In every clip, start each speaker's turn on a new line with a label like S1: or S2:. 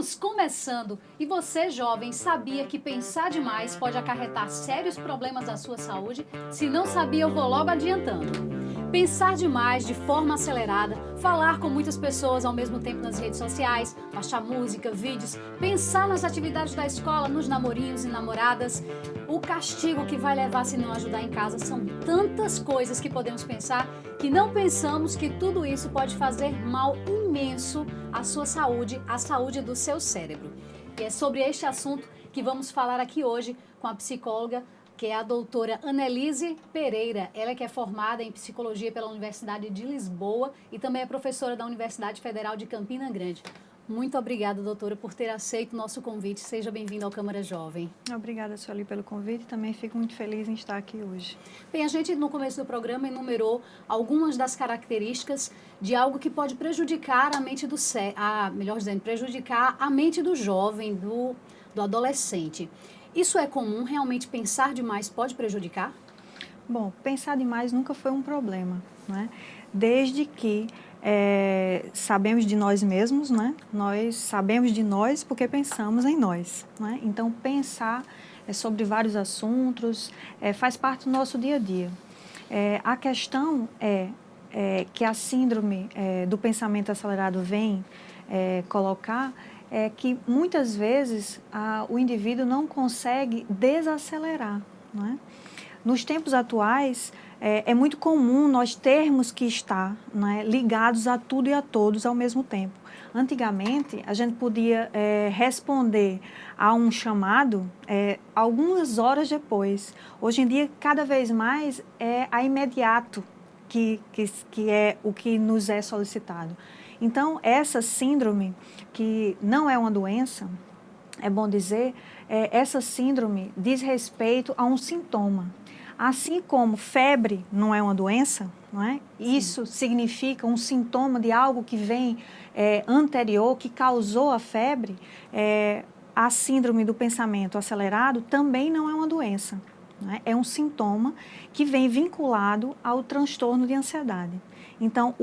S1: Estamos começando! E você, jovem, sabia que pensar demais pode acarretar sérios problemas à sua saúde? Se não sabia, eu vou logo adiantando. Pensar demais de forma acelerada, falar com muitas pessoas ao mesmo tempo nas redes sociais, baixar música, vídeos, pensar nas atividades da escola, nos namorinhos e namoradas, o castigo que vai levar se não ajudar em casa, são tantas coisas que podemos pensar que não pensamos que tudo isso pode fazer mal imenso à sua saúde, à saúde do seu cérebro. E é sobre este assunto que vamos falar aqui hoje com a psicóloga, que é a doutora Annelise Pereira. Ela que é formada em psicologia pela Universidade de Lisboa e também é professora da Universidade Federal de Campina Grande. Muito obrigada, doutora, por ter aceito o nosso convite. Seja bem-vinda ao Câmara Jovem.
S2: Obrigada, Sueli, pelo convite. Também fico muito feliz em estar aqui hoje.
S1: Bem, a gente no começo do programa enumerou algumas das características de algo que pode prejudicar a mente prejudicar a mente do jovem, do adolescente. Isso é comum? Realmente pensar demais pode prejudicar?
S2: Bom, pensar demais nunca foi um problema, né? Desde que sabemos de nós mesmos, né? Nós sabemos de nós porque pensamos em nós, né? Então, pensar sobre vários assuntos faz parte do nosso dia a dia. A questão é que a síndrome do pensamento acelerado vem colocar que muitas vezes o indivíduo não consegue desacelerar, não é? Nos tempos atuais, é muito comum nós termos que estar, né, ligados a tudo e a todos ao mesmo tempo. Antigamente, a gente podia responder a um chamado algumas horas depois. Hoje em dia, cada vez mais é a imediato que é o que nos é solicitado. Então, essa síndrome, que não é uma doença, é bom dizer, essa síndrome diz respeito a um sintoma. Assim como febre não é uma doença, não é? Isso significa um sintoma de algo que vem anterior, que causou a febre. A síndrome do pensamento acelerado também não é uma doença. Não é? É um sintoma que vem vinculado ao transtorno de ansiedade. Então,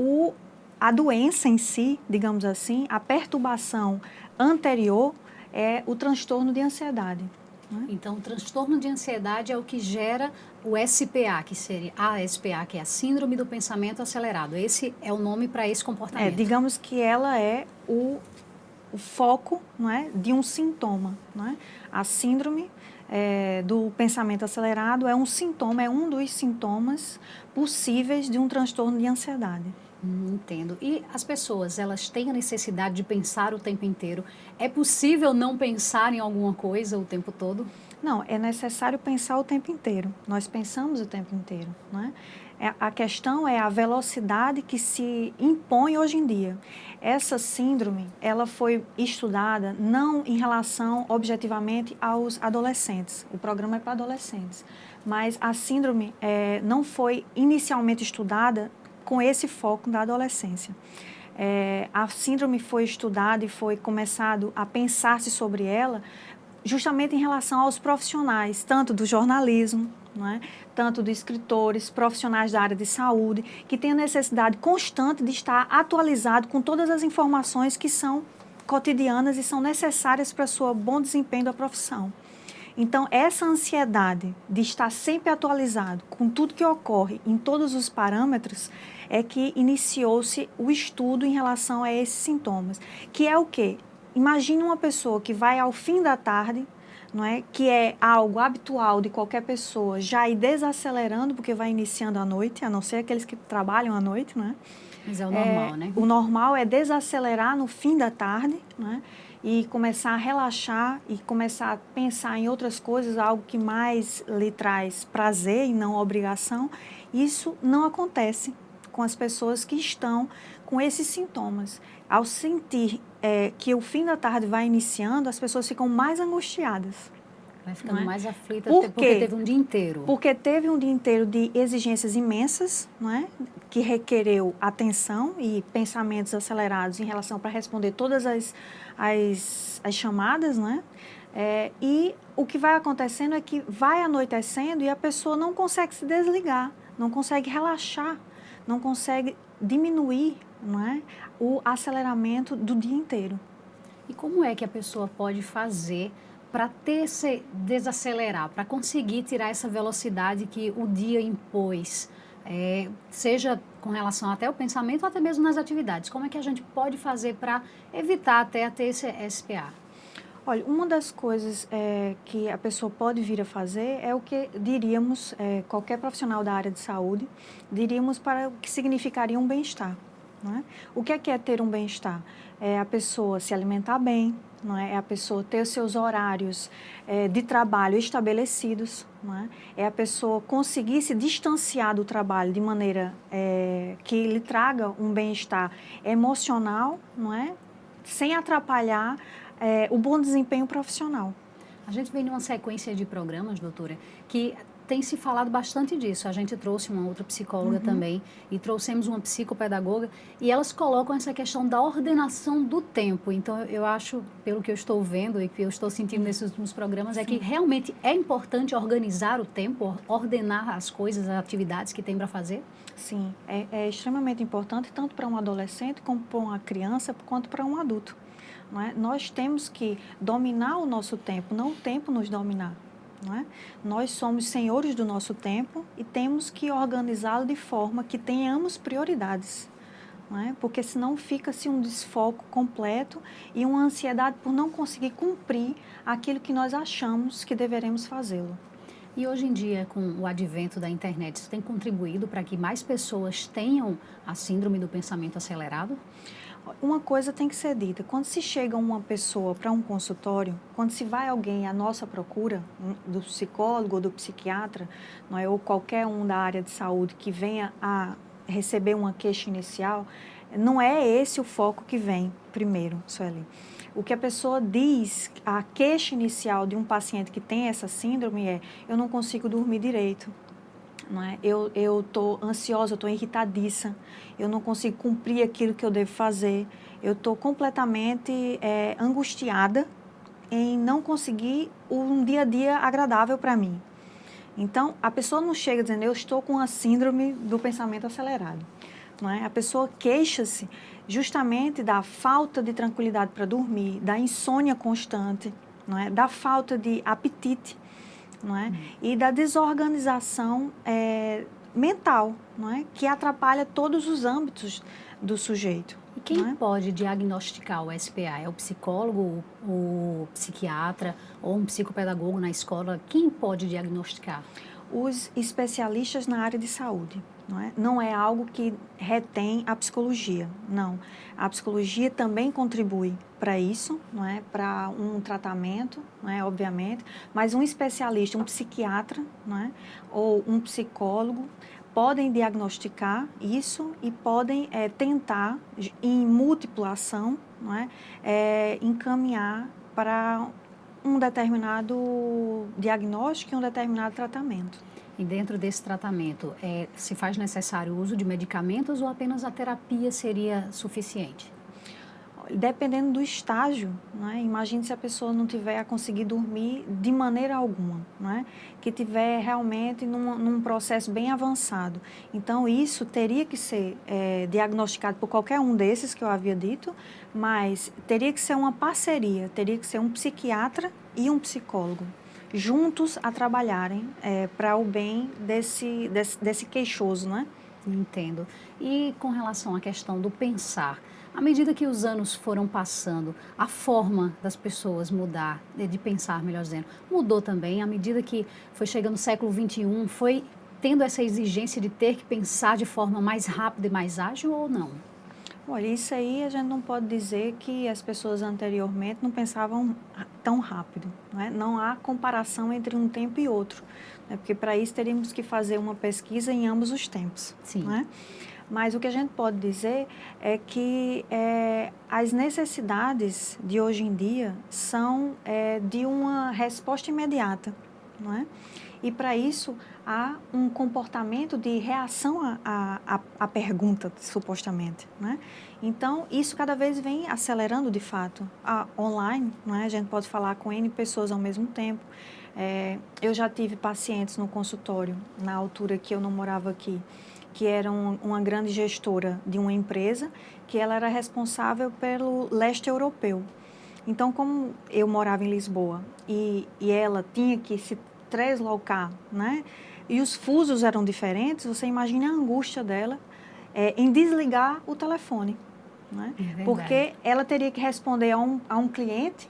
S2: a doença em si, digamos assim, a perturbação anterior é o transtorno de ansiedade.
S1: Então, o transtorno de ansiedade é o que gera o SPA, que seria a SPA, que é a Síndrome do Pensamento Acelerado. Esse é o nome para esse comportamento.
S2: Digamos que ela é o foco, não é, de um sintoma. Não é? A síndrome do pensamento acelerado é um sintoma, é um dos sintomas possíveis de um transtorno de ansiedade.
S1: Entendo. E as pessoas, elas têm a necessidade de pensar o tempo inteiro? É possível não pensar em alguma coisa o tempo todo?
S2: Não, é necessário pensar o tempo inteiro. Nós pensamos o tempo inteiro, não é? A questão é a velocidade que se impõe hoje em dia. Essa síndrome, ela foi estudada não em relação objetivamente aos adolescentes. O programa é para adolescentes. Mas a síndrome não foi inicialmente estudada com esse foco da adolescência. A síndrome foi estudada e foi começado a pensar-se sobre ela justamente em relação aos profissionais, tanto do jornalismo, não é? Tanto de escritores, profissionais da área de saúde, que têm a necessidade constante de estar atualizado com todas as informações que são cotidianas e são necessárias para o seu bom desempenho da profissão. Então, essa ansiedade de estar sempre atualizado com tudo que ocorre em todos os parâmetros é que iniciou-se o estudo em relação a esses sintomas, que é o quê? Imagine uma pessoa que vai ao fim da tarde, não é? Que é algo habitual de qualquer pessoa, já ir desacelerando, porque vai iniciando à noite, a não ser aqueles que trabalham à noite, não é?
S1: Mas é o normal, né?
S2: O normal é desacelerar no fim da tarde, não é? E começar a relaxar e começar a pensar em outras coisas, algo que mais lhe traz prazer e não obrigação. Isso não acontece com as pessoas que estão com esses sintomas. Ao sentir que o fim da tarde vai iniciando, as pessoas ficam mais angustiadas.
S1: Vai ficando mais aflita
S2: Por
S1: porque
S2: quê?
S1: teve um dia inteiro.
S2: Porque teve um dia inteiro de exigências imensas, não é? Que requereu atenção e pensamentos acelerados em relação para responder todas as chamadas, né? E o que vai acontecendo é que vai anoitecendo e a pessoa não consegue se desligar, não consegue relaxar, não consegue diminuir, não é? O aceleramento do dia inteiro.
S1: E como é que a pessoa pode fazer para desacelerar, para conseguir tirar essa velocidade que o dia impôs, seja com relação até ao pensamento ou até mesmo nas atividades? Como é que a gente pode fazer para evitar até ter esse SPA?
S2: Olha, uma das coisas que a pessoa pode vir a fazer é o que diríamos, qualquer profissional da área de saúde, diríamos para o que significaria um bem-estar. Não é? O que é ter um bem-estar? É a pessoa se alimentar bem, não é? É a pessoa ter os seus horários de trabalho estabelecidos, não é? É a pessoa conseguir se distanciar do trabalho de maneira que lhe traga um bem-estar emocional, não é? Sem atrapalhar o bom desempenho profissional.
S1: A gente vem numa sequência de programas, doutora, que tem se falado bastante disso. A gente trouxe uma outra psicóloga também e trouxemos uma psicopedagoga e elas colocam essa questão da ordenação do tempo. Então, eu acho, pelo que eu estou vendo e que eu estou sentindo nesses últimos programas, é que realmente é importante organizar o tempo, ordenar as coisas, as atividades que tem para fazer.
S2: Sim, é extremamente importante tanto para um adolescente como para uma criança, quanto para um adulto. Não é? Nós temos que dominar o nosso tempo, não o tempo nos dominar. Não é? Nós somos senhores do nosso tempo e temos que organizá-lo de forma que tenhamos prioridades. Não é? Porque senão fica-se um desfoco completo e uma ansiedade por não conseguir cumprir aquilo que nós achamos que deveremos fazê-lo.
S1: E hoje em dia, com o advento da internet, isso tem contribuído para que mais pessoas tenham a síndrome do pensamento acelerado?
S2: Uma coisa tem que ser dita, quando se chega uma pessoa para um consultório, quando se vai alguém à nossa procura, do psicólogo ou do psiquiatra, não é, ou qualquer um da área de saúde que venha a receber uma queixa inicial, não é esse o foco que vem primeiro, Sueli. O que a pessoa diz, a queixa inicial de um paciente que tem essa síndrome é: eu não consigo dormir direito. Não é? Eu estou ansiosa, eu estou irritadiça, eu não consigo cumprir aquilo que eu devo fazer, eu estou completamente angustiada em não conseguir um dia a dia agradável para mim. Então, a pessoa não chega dizendo: eu estou com a síndrome do pensamento acelerado. Não é? A pessoa queixa-se justamente da falta de tranquilidade para dormir, da insônia constante, não é? Da falta de apetite. Não é? E da desorganização mental, não é? Que atrapalha todos os âmbitos do sujeito.
S1: E quem pode diagnosticar o SPA? É o psicólogo, o psiquiatra ou um psicopedagogo na escola? Quem pode diagnosticar?
S2: Os especialistas na área de saúde. Não é algo que retém a psicologia, não. A psicologia também contribui para isso, não é? Para um tratamento, não é? Obviamente, mas um especialista, um psiquiatra, não é? Ou um psicólogo podem diagnosticar isso e podem tentar, em múltipla ação, não é? Encaminhar para um determinado diagnóstico e um determinado tratamento.
S1: E dentro desse tratamento, se faz necessário o uso de medicamentos ou apenas a terapia seria suficiente?
S2: Dependendo do estágio, né? Imagine se a pessoa não tiver a conseguir dormir de maneira alguma, né? Que tiver realmente num processo bem avançado. Então, isso teria que ser diagnosticado por qualquer um desses que eu havia dito, mas teria que ser uma parceria, teria que ser um psiquiatra e um psicólogo, juntos a trabalharem para o bem desse queixoso, né?
S1: Entendo. E com relação à questão do pensar, à medida que os anos foram passando, a forma das pessoas mudar, de pensar, melhor dizendo, mudou também. À medida que foi chegando o século XXI, foi tendo essa exigência de ter que pensar de forma mais rápida e mais ágil ou não?
S2: Olha, isso aí a gente não pode dizer que as pessoas anteriormente não pensavam tão rápido, não é? Não há comparação entre um tempo e outro, né? Porque para isso teríamos que fazer uma pesquisa em ambos os tempos.
S1: Sim.
S2: Não é? Mas o que a gente pode dizer é que as necessidades de hoje em dia são de uma resposta imediata, não é? E para isso há um comportamento de reação à pergunta, supostamente, né? Então, isso cada vez vem acelerando de fato. Online, né? A gente pode falar com N pessoas ao mesmo tempo. Eu já tive pacientes no consultório, na altura que eu não morava aqui, que era uma grande gestora de uma empresa, que ela era responsável pelo leste europeu. Então, como eu morava em Lisboa e ela tinha que se treslocar, né? E os fusos eram diferentes, você imagina a angústia dela em desligar o telefone, né? Porque ela teria que responder a um cliente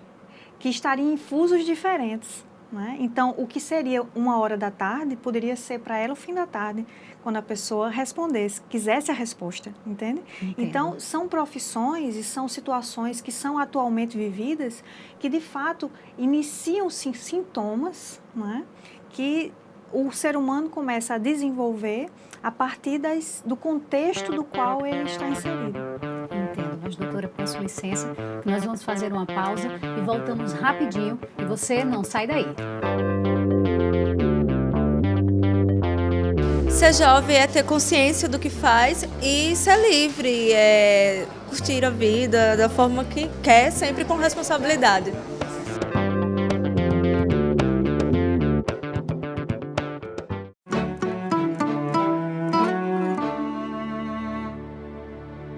S2: que estaria em fusos diferentes, né? Então, o que seria 1h da tarde, poderia ser para ela o fim da tarde, quando a pessoa respondesse, quisesse a resposta, entende?
S1: Entendo.
S2: Então, são profissões e são situações que são atualmente vividas que, de fato, iniciam-se sintomas, né? Que o ser humano começa a desenvolver a partir do contexto do qual ele está inserido.
S1: Entendo, mas doutora, peço licença, que nós vamos fazer uma pausa e voltamos rapidinho e você não sai daí.
S3: Ser jovem é ter consciência do que faz e ser livre, curtir a vida da forma que quer, sempre com responsabilidade.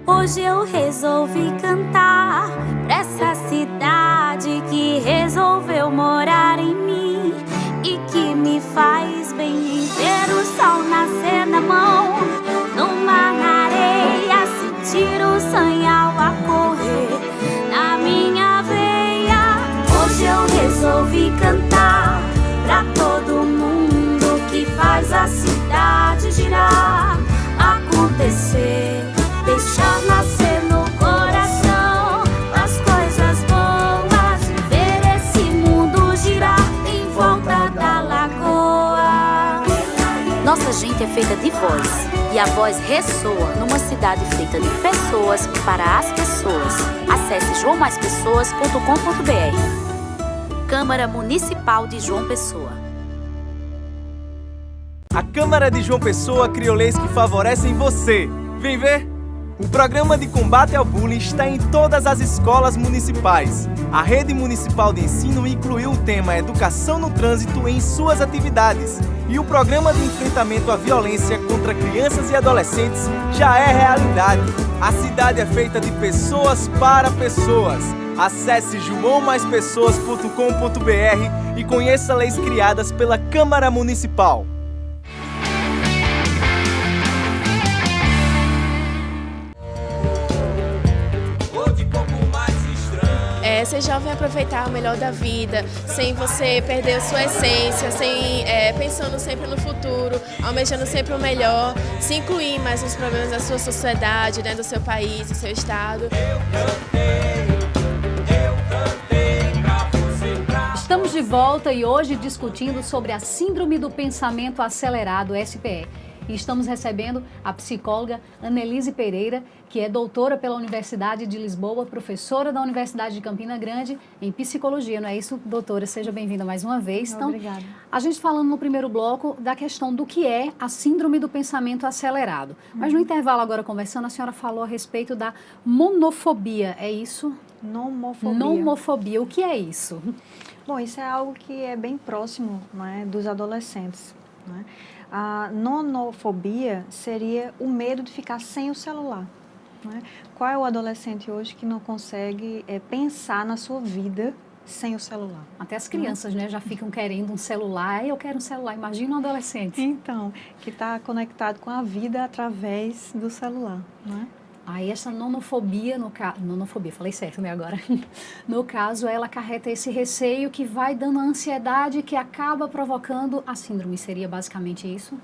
S4: Hoje eu resolvi cantar pra essa cidade que resolveu morar em mim e que me faz bem ver o sol nascer na mão, no mar, na areia, sentir o sanhal a correr na minha veia. Hoje eu resolvi cantar pra todo mundo que faz a cidade girar, acontecer, deixar nascer no coração as coisas boas e ver esse mundo girar em volta da lagoa. Nossa gente é feita de voz e a voz ressoa numa cidade feita de pessoas para as pessoas. Acesse joãomaispesoas.com.br. Câmara Municipal de João Pessoa.
S5: A Câmara de João Pessoa criou leis que favorecem você. Vem ver? O programa de combate ao bullying está em todas as escolas municipais. A rede municipal de ensino incluiu o tema Educação no Trânsito em suas atividades. E o programa de enfrentamento à violência contra crianças e adolescentes já é realidade. A cidade é feita de pessoas para pessoas. Acesse joãomaispesoas.com.br e conheça leis criadas pela Câmara Municipal.
S6: Ser jovem é aproveitar o melhor da vida, sem você perder a sua essência, pensando sempre no futuro, almejando sempre o melhor, se incluir mais nos problemas da sua sociedade, do seu país, do seu estado.
S1: Estamos de volta e hoje discutindo sobre a Síndrome do Pensamento Acelerado, SPE. E estamos recebendo a psicóloga Annelise Pereira, que é doutora pela Universidade de Lisboa, professora da Universidade de Campina Grande em psicologia, não é isso, doutora? Seja bem-vinda mais uma vez. Então,
S2: obrigada.
S1: A gente falando no primeiro bloco da questão do que é a Síndrome do Pensamento Acelerado. Mas no intervalo agora conversando, a senhora falou a respeito da monofobia, é isso?
S2: Nomofobia.
S1: Nomofobia, o que é isso?
S2: Bom, isso é algo que é bem próximo, não é, dos adolescentes, não é? A nonofobia seria o medo de ficar sem o celular. Não é? Qual é o adolescente hoje que não consegue pensar na sua vida sem o celular?
S1: Até as crianças, né, já ficam querendo um celular. Eu quero um celular, imagina um adolescente.
S2: Então, que está conectado com a vida através do celular, não é?
S1: Aí essa nonofobia, nonofobia, falei certo, né, agora? No caso, ela acarreta esse receio que vai dando a ansiedade que acaba provocando a síndrome. Seria basicamente isso?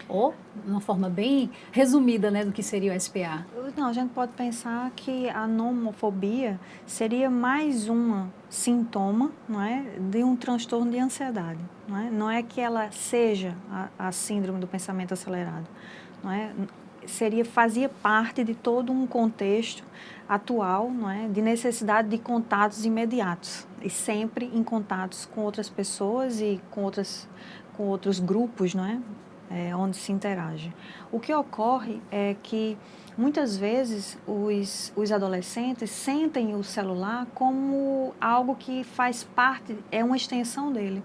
S1: Ou, de uma forma bem resumida, né, do que seria o SPA?
S2: Não, a gente pode pensar que a nomofobia seria mais um sintoma, não é, de um transtorno de ansiedade. Não é que ela seja a síndrome do pensamento acelerado, não é? Fazia parte de todo um contexto atual, não é, de necessidade de contatos imediatos e sempre em contatos com outras pessoas e com outros grupos, não é, onde se interage. O que ocorre é que muitas vezes os adolescentes sentem o celular como algo que faz parte, é uma extensão dele,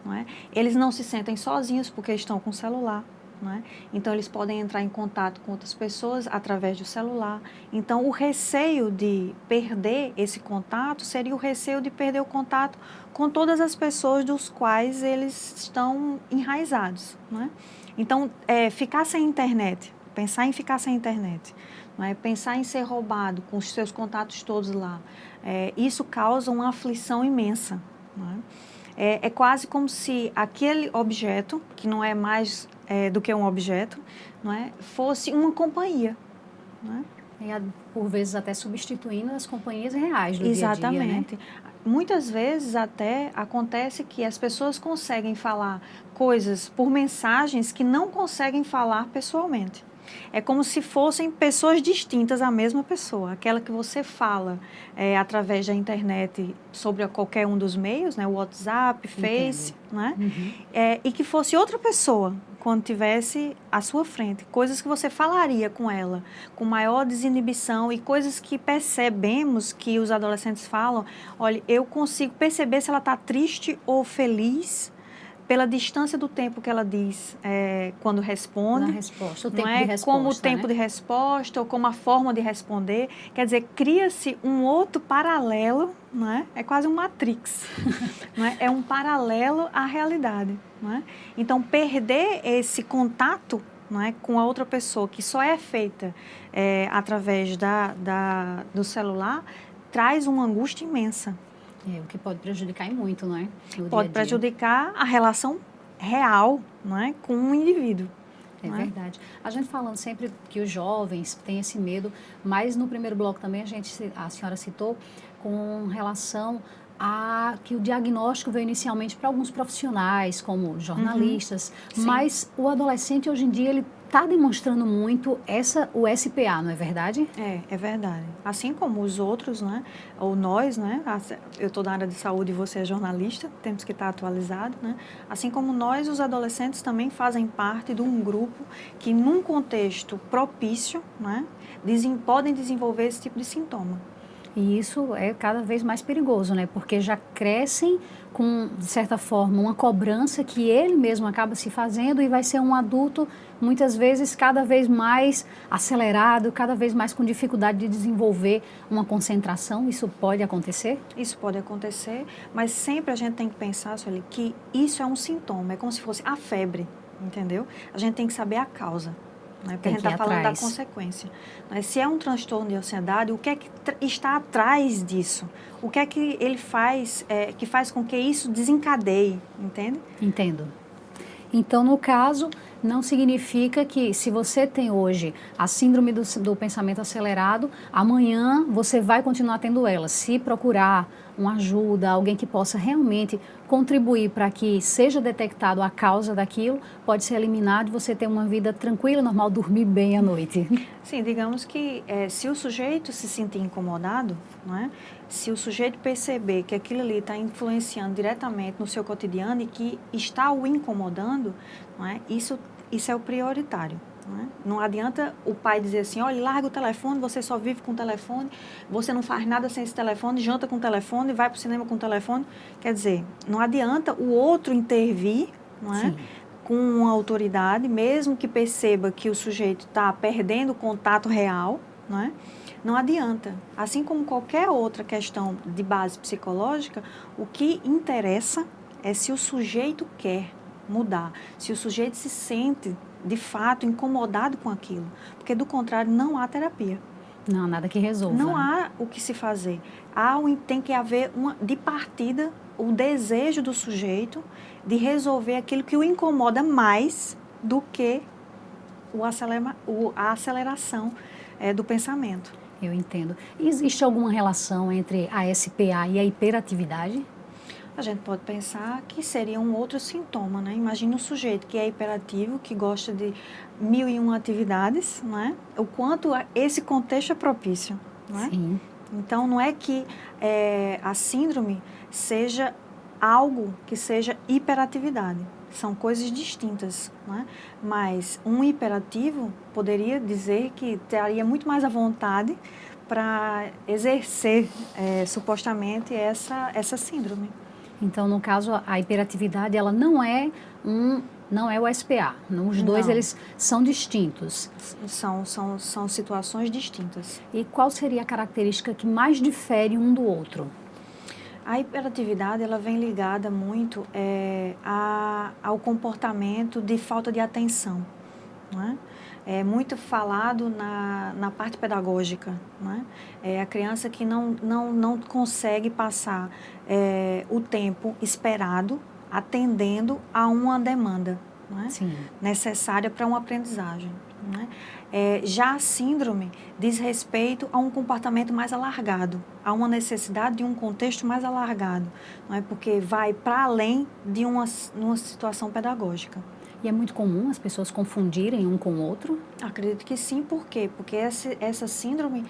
S2: não é? Eles não se sentem sozinhos porque estão com o celular. não é? Então, eles podem entrar em contato com outras pessoas através do celular. Então, o receio de perder esse contato seria o receio de perder o contato com todas as pessoas dos quais eles estão enraizados, não é? Então, ficar sem internet, pensar em ficar sem internet, não é? Pensar em ser roubado com os seus contatos todos lá, isso causa uma aflição imensa, não é? É quase como se aquele objeto, que não é mais do que um objeto, não é, fosse uma companhia, não é?
S1: Por vezes até substituindo as companhias reais do
S2: Exatamente.
S1: dia a dia, né?
S2: Muitas vezes até acontece que as pessoas conseguem falar coisas por mensagens que não conseguem falar pessoalmente. É como se fossem pessoas distintas à mesma pessoa. Aquela que você fala através da internet sobre qualquer um dos meios, né, o WhatsApp, Face, né, e que fosse outra pessoa quando tivesse à sua frente. Coisas que você falaria com ela com maior desinibição e coisas que percebemos que os adolescentes falam. Olha, eu consigo perceber se ela está triste ou feliz pela distância do tempo que ela diz quando responde.
S1: Na resposta, o tempo
S2: não é?
S1: de resposta,
S2: como o tempo de resposta ou como a forma de responder. Quer dizer, cria-se um outro paralelo, não é? É quase um Matrix. Não é? É um paralelo à realidade. Não é? Então, perder esse contato, não é, com a outra pessoa, que só é feita através do celular, traz uma angústia imensa.
S1: O que pode prejudicar e muito, não é?
S2: Pode prejudicar a relação real, não é, com um indivíduo.
S1: É verdade. A gente falando sempre que os jovens têm esse medo, mas no primeiro bloco também a senhora citou com relação a que o diagnóstico veio inicialmente para alguns profissionais, como jornalistas, mas o adolescente hoje em dia ele está demonstrando muito o SPA, não é verdade?
S2: É verdade. Assim como os outros, né? Ou nós, né? Eu estou na área de saúde e você é jornalista, temos que estar atualizado, né? Assim como nós, os adolescentes também fazem parte de um grupo que, num contexto propício, né? Podem desenvolver esse tipo de sintoma.
S1: E isso é cada vez mais perigoso, né? Porque já crescem com, de certa forma, uma cobrança que ele mesmo acaba se fazendo e vai ser um adulto, muitas vezes, cada vez mais acelerado, cada vez mais com dificuldade de desenvolver uma concentração. Isso pode acontecer?
S2: Isso pode acontecer, mas sempre a gente tem que pensar, Sueli, que isso é um sintoma, é como se fosse a febre, entendeu? A gente tem que saber a causa. Né? Porque a gente está falando da consequência. Mas se é um transtorno de ansiedade, o que é que está atrás disso? O que é que ele faz, que faz com que isso desencadeie, entende?
S1: Entendo. Então, no caso, não significa que se você tem hoje a síndrome do pensamento acelerado, amanhã você vai continuar tendo ela. Se procurar uma ajuda, alguém que possa realmente contribuir para que seja detectado a causa daquilo, pode ser eliminado e você ter uma vida tranquila, normal, dormir bem à noite.
S2: Sim, digamos que se o sujeito se sentir incomodado, não é? Se o sujeito perceber que aquilo ali está influenciando diretamente no seu cotidiano e que está o incomodando, não é? Isso é o prioritário. Não adianta o pai dizer assim, olha, larga o telefone, você só vive com o telefone, você não faz nada sem esse telefone, janta com o telefone, vai para o cinema com o telefone. Quer dizer, não adianta o outro intervir, não é? Com uma autoridade, mesmo que perceba que o sujeito está perdendo o contato real, não é? Não adianta. Assim como qualquer outra questão de base psicológica, o que interessa é se o sujeito quer mudar, se o sujeito se sente de fato incomodado com aquilo, porque do contrário não há terapia.
S1: Não há nada que resolva.
S2: Não há o que se fazer. Tem que haver de partida o desejo do sujeito de resolver aquilo que o incomoda mais do que a aceleração do pensamento.
S1: Eu entendo. Existe alguma relação entre a SPA e a hiperatividade?
S2: A gente pode pensar que seria um outro sintoma, né? Imagina um sujeito que é hiperativo, que gosta de 1001 atividades, não é? O quanto esse contexto é propício, não é?
S1: Sim.
S2: Então, não é que a síndrome seja algo que seja hiperatividade. São coisas distintas, não é? Mas um hiperativo poderia dizer que teria muito mais à vontade para exercer, supostamente, essa síndrome.
S1: Então, no caso, a hiperatividade, ela não é não é o SPA. Os dois,
S2: Não.
S1: eles são distintos.
S2: São situações distintas.
S1: E qual seria a característica que mais difere um do outro?
S2: A hiperatividade, ela vem ligada muito ao comportamento de falta de atenção, não é? É muito falado na parte pedagógica, não é? É a criança que não consegue passar o tempo esperado atendendo a uma demanda, não é?
S1: Sim.
S2: Necessária para uma aprendizagem, não é? Já a síndrome diz respeito a um comportamento mais alargado, a uma necessidade de um contexto mais alargado, não é? Porque vai para além de uma situação pedagógica.
S1: E é muito comum as pessoas confundirem um com o outro?
S2: Acredito que sim, por quê? Porque essa síndrome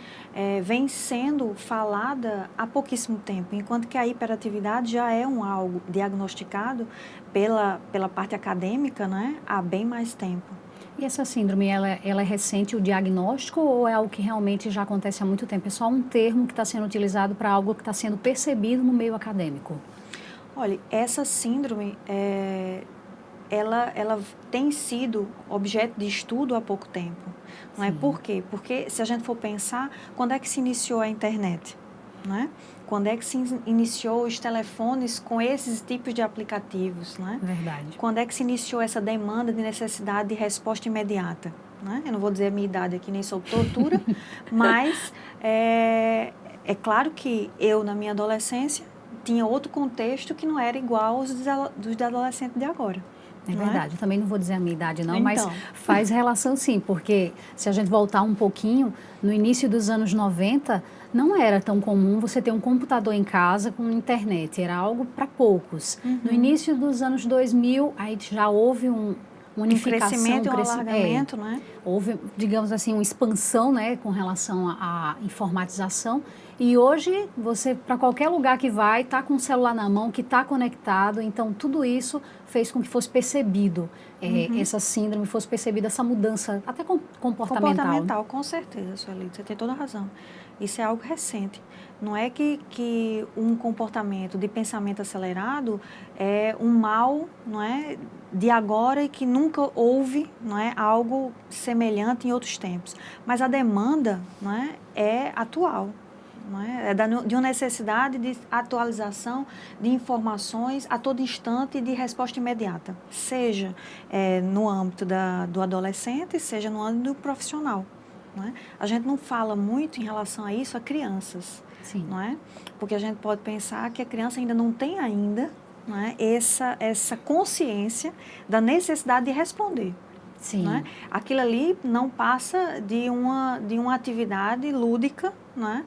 S2: vem sendo falada há pouquíssimo tempo, enquanto que a hiperatividade já é algo diagnosticado pela parte acadêmica, né, há bem mais tempo.
S1: E essa síndrome, ela é recente, o diagnóstico, ou é algo que realmente já acontece há muito tempo? É só um termo que está sendo utilizado para algo que está sendo percebido no meio acadêmico?
S2: Olha, essa síndrome, ela tem sido objeto de estudo há pouco tempo. Não é? Por quê? Porque, se a gente for pensar, quando é que se iniciou a internet? Não é? Quando é que se iniciou os telefones com esses tipos de aplicativos? Não é?
S1: Verdade.
S2: Quando é que se iniciou essa demanda de necessidade de resposta imediata? Não é? Eu não vou dizer a minha idade aqui, nem sou tortura, mas é claro que eu, na minha adolescência, tinha outro contexto que não era igual aos dos adolescentes de agora.
S1: É
S2: não
S1: verdade, eu também não vou dizer a minha idade não,
S2: Então.
S1: mas faz relação sim, porque se a gente voltar um pouquinho, no início dos anos 90, não era tão comum você ter um computador em casa com internet, era algo para poucos. No início dos anos 2000, aí já houve uma unificação,
S2: crescimento e um alargamento, né?
S1: Houve, digamos assim, uma expansão, né, com relação à informatização. E hoje, você, para qualquer lugar que vai, está com o celular na mão, que está conectado. Então, tudo isso fez com que fosse percebido, essa síndrome, fosse percebida essa mudança, até comportamental.
S2: Comportamental, com certeza, Sueli, você tem toda a razão. Isso é algo recente. Não é que um comportamento de pensamento acelerado é um mal, não é, de agora e que nunca houve, não é, algo semelhante em outros tempos. Mas a demanda, não é atual. Não é? De uma necessidade de atualização de informações a todo instante de resposta imediata, seja no âmbito do adolescente, seja no âmbito do profissional. Não é? A gente não fala muito em relação a isso a crianças,
S1: Sim.
S2: não é? Porque a gente pode pensar que a criança ainda não tem ainda, não é, essa consciência da necessidade de responder.
S1: Sim.
S2: Não é? Aquilo ali não passa de uma atividade lúdica, não é?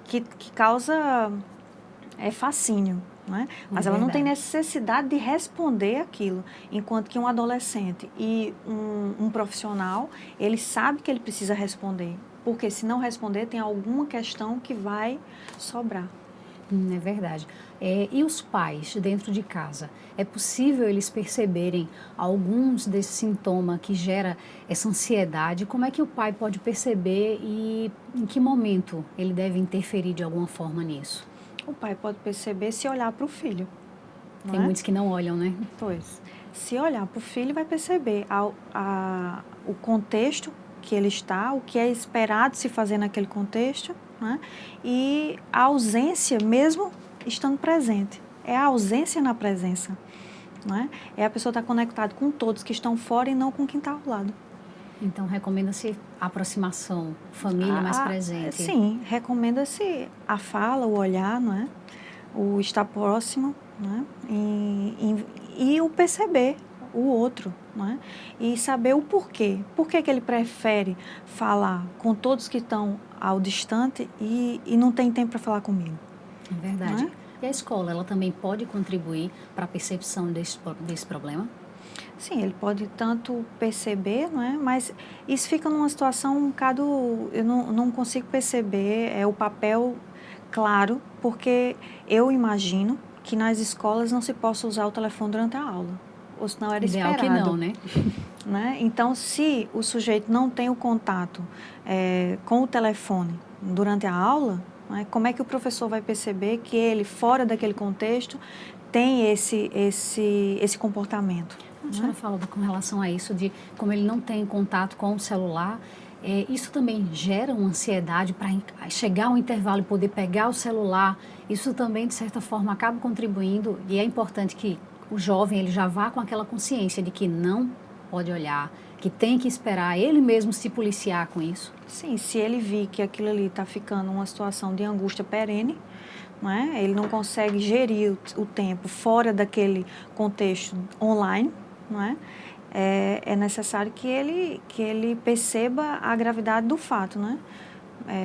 S2: Que causa fascínio, não é? Mas ela não tem necessidade de responder aquilo, enquanto que um adolescente e um profissional, ele sabe que ele precisa responder, porque se não responder tem alguma questão que vai sobrar.
S1: É verdade. E os pais dentro de casa? É possível eles perceberem alguns desses sintomas que gera essa ansiedade? Como é que o pai pode perceber e em que momento ele deve interferir de alguma forma nisso?
S2: O pai pode perceber se olhar para o filho.
S1: Tem muitos que não olham, né?
S2: Pois. Se olhar para o filho, vai perceber o contexto que ele está, o que é esperado se fazer naquele contexto, né? E a ausência mesmo estando presente. É a ausência na presença. Né? É a pessoa estar conectada com todos que estão fora e não com quem está ao lado.
S1: Então, recomenda-se a aproximação, família mais presente.
S2: Sim, recomenda-se a fala, o olhar, não é? O estar próximo, né? E o perceber o outro, não é? E saber o porquê. Por que ele prefere falar com todos que estão ao distante e não tem tempo para falar comigo.
S1: É verdade.
S2: Não é?
S1: E a escola, ela também pode contribuir para a percepção desse problema?
S2: Sim, ele pode tanto perceber, não é? Mas isso fica numa situação um bocado... Eu não consigo perceber o papel claro, porque eu imagino que nas escolas não se possa usar o telefone durante a aula, ou senão era
S1: Ideal
S2: esperado.
S1: que não, né?
S2: Né? Então, se o sujeito não tem o contato com o telefone durante a aula, né, como é que o professor vai perceber que ele, fora daquele contexto, tem esse comportamento?
S1: A senhora falou com relação a isso, de como ele não tem contato com o celular, isso também gera uma ansiedade para chegar ao intervalo e poder pegar o celular. Isso também, de certa forma, acaba contribuindo, e é importante que o jovem ele já vá com aquela consciência de que não pode olhar, que tem que esperar ele mesmo se policiar com isso.
S2: Sim, se ele vir que aquilo ali está ficando uma situação de angústia perene, não é? Ele não consegue gerir o tempo fora daquele contexto online, não é? É necessário que ele perceba a gravidade do fato, né?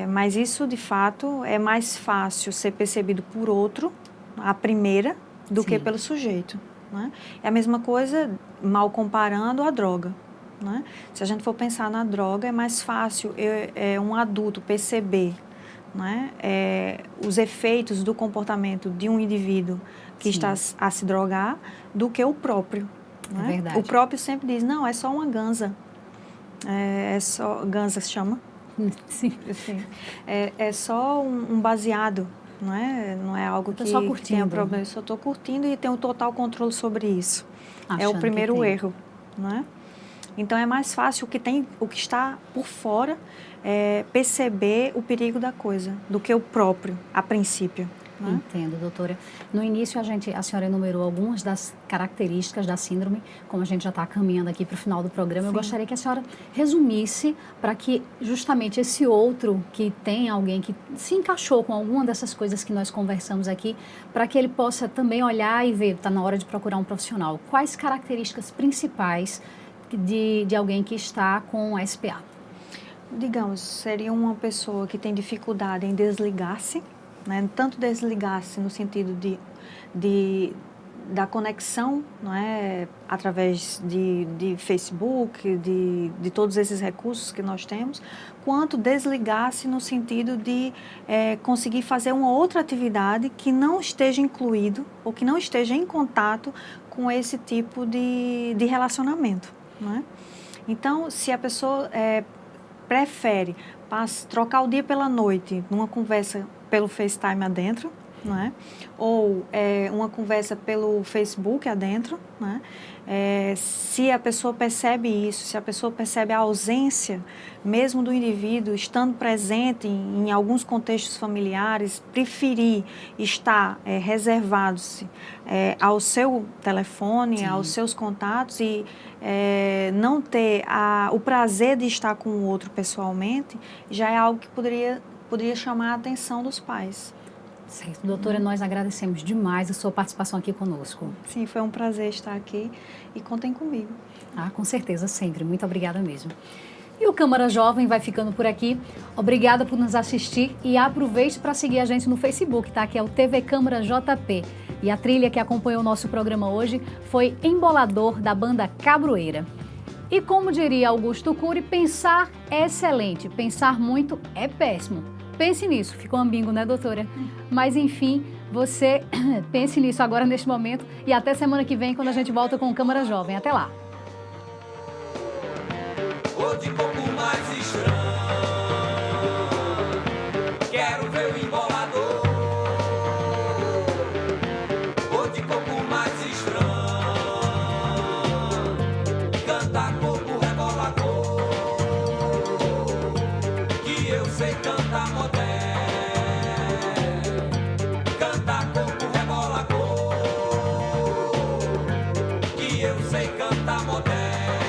S2: Mas isso, de fato, é mais fácil ser percebido por outro, a primeira, do que pelo sujeito, né? É a mesma coisa, mal comparando, a droga, né? Se a gente for pensar na droga, é mais fácil um adulto perceber, né, os efeitos do comportamento de um indivíduo que está a se drogar do que o próprio.
S1: É verdade.
S2: O próprio sempre diz, não, é só uma ganza. Ganza se chama?
S1: Sim.
S2: Sim. É só um baseado, não é algo que
S1: só curtindo.
S2: tenha problema. Eu só estou curtindo e tenho total controle sobre isso. É o primeiro erro, não é? Então, é mais fácil o que está por fora perceber o perigo da coisa do que o próprio, a princípio. Né?
S1: Entendo, doutora. No início, a senhora enumerou algumas das características da síndrome, como a gente já está caminhando aqui para o final do programa. Sim. Eu gostaria que a senhora resumisse para que justamente esse outro que tem alguém que se encaixou com alguma dessas coisas que nós conversamos aqui, para que ele possa também olhar e ver, está na hora de procurar um profissional. Quais características principais de alguém que está com SPA? Digamos,
S2: seria uma pessoa que tem dificuldade em desligar-se, né? Tanto desligar-se no sentido da conexão, não é? Através de Facebook, de todos esses recursos que nós temos, quanto desligar-se no sentido de conseguir fazer uma outra atividade que não esteja incluído ou que não esteja em contato com esse tipo de relacionamento. Não é? Então, se a pessoa prefere trocar o dia pela noite numa conversa pelo FaceTime adentro, não é? Ou uma conversa pelo Facebook adentro, não é? Se a pessoa percebe isso, se a pessoa percebe a ausência mesmo do indivíduo estando presente em alguns contextos familiares, preferir estar reservado-se ao seu telefone, Sim. aos seus contatos e não ter o prazer de estar com o outro pessoalmente, já é algo que poderia chamar a atenção dos pais.
S1: Certo. Doutora, nós agradecemos demais a sua participação aqui conosco.
S2: Sim, foi um prazer estar aqui e contem comigo.
S1: Com certeza, sempre. Muito obrigada mesmo. E o Câmara Jovem vai ficando por aqui. Obrigada por nos assistir e aproveite para seguir a gente no Facebook, tá? Que é o TV Câmara JP. E a trilha que acompanhou o nosso programa hoje foi Embolador, da banda Cabroeira. E como diria Augusto Cury, pensar é excelente, pensar muito é péssimo. Pense nisso, ficou ambíguo, né, doutora? Mas, enfim, você pense nisso agora, neste momento, e até semana que vem, quando a gente volta com o Câmara Jovem. Até lá!
S7: De pouco mais estranho, quero ver o embolador. De pouco mais estranho, canta coco rebolador, que eu sei cantar moderno. Canta coco rebolador, que eu sei cantar moderno.